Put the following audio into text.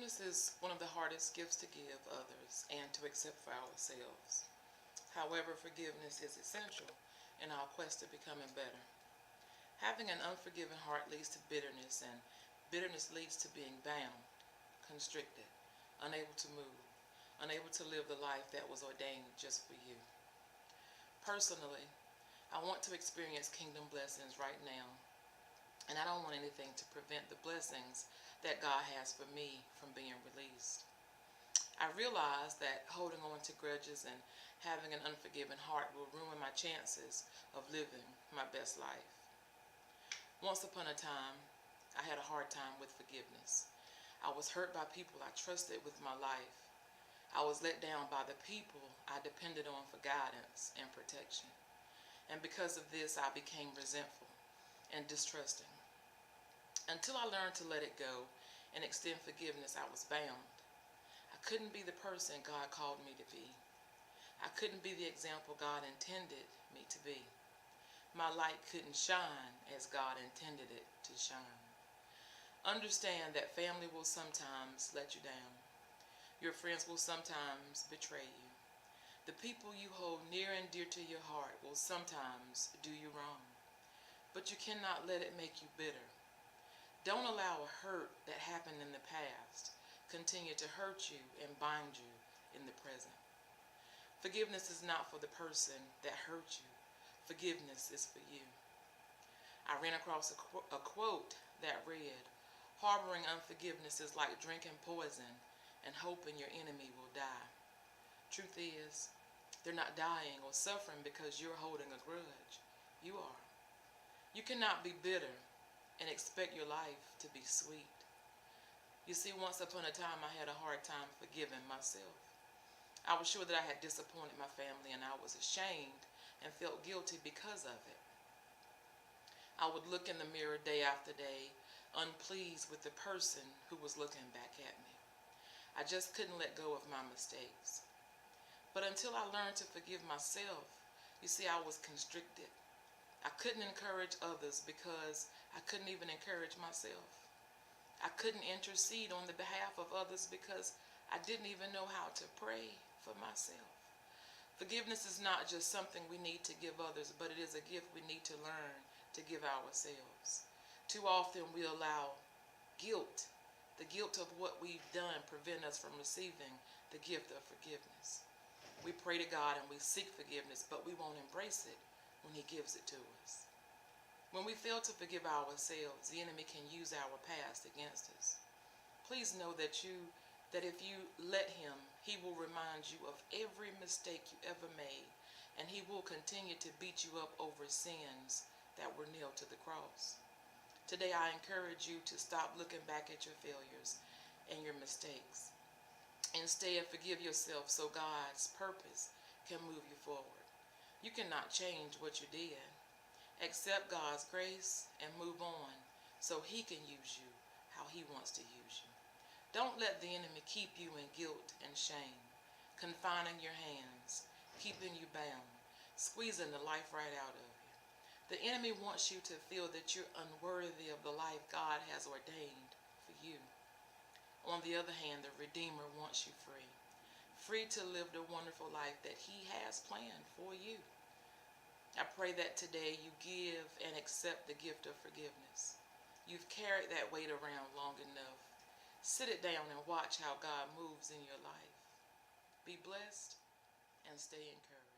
Forgiveness is one of the hardest gifts to give others and to accept for ourselves. However, forgiveness is essential in our quest to becoming better. Having an unforgiving heart leads to bitterness, and bitterness leads to being bound, constricted, unable to move, unable to live the life that was ordained just for you. Personally, I want to experience kingdom blessings right now, and I don't want anything to prevent the blessings that God has for me from being released. I realize that holding on to grudges and having an unforgiving heart will ruin my chances of living my best life. Once upon a time, I had a hard time with forgiveness. I was hurt by people I trusted with my life. I was let down by the people I depended on for guidance and protection. And because of this, I became resentful and distrusting. Until I learned to let it go and extend forgiveness, I was bound. I couldn't be the person God called me to be. I couldn't be the example God intended me to be. My light couldn't shine as God intended it to shine. Understand that family will sometimes let you down. Your friends will sometimes betray you. The people you hold near and dear to your heart will sometimes do you wrong. But you cannot let it make you bitter. Don't allow a hurt that happened in the past continue to hurt you and bind you in the present. Forgiveness is not for the person that hurt you. Forgiveness is for you. I ran across a quote that read, "Harboring unforgiveness is like drinking poison and hoping your enemy will die." Truth is, they're not dying or suffering because you're holding a grudge. You are. You cannot be bitter and expect your life to be sweet. You see, once upon a time, I had a hard time forgiving myself. I was sure that I had disappointed my family, and I was ashamed and felt guilty because of it. I would look in the mirror day after day, unpleased with the person who was looking back at me. I just couldn't let go of my mistakes. But until I learned to forgive myself, you see, I was constricted. I couldn't encourage others because I couldn't even encourage myself. I couldn't intercede on the behalf of others because I didn't even know how to pray for myself. Forgiveness is not just something we need to give others, but it is a gift we need to learn to give ourselves. Too often we allow guilt, the guilt of what we've done, prevent us from receiving the gift of forgiveness. We pray to God and we seek forgiveness, but we won't embrace it when He gives it to us. When we fail to forgive ourselves, the enemy can use our past against us. Please know that if you let him, he will remind you of every mistake you ever made, and he will continue to beat you up over sins that were nailed to the cross. Today I encourage you to stop looking back at your failures and your mistakes. Instead, forgive yourself so God's purpose can move you forward. You cannot change what you did. Accept God's grace and move on so He can use you how He wants to use you. Don't let the enemy keep you in guilt and shame, confining your hands, keeping you bound, squeezing the life right out of you. The enemy wants you to feel that you're unworthy of the life God has ordained for you. On the other hand, the Redeemer wants you free, free to live the wonderful life that He has planned for you. I pray that today you give and accept the gift of forgiveness. You've carried that weight around long enough. Sit it down and watch how God moves in your life. Be blessed and stay encouraged.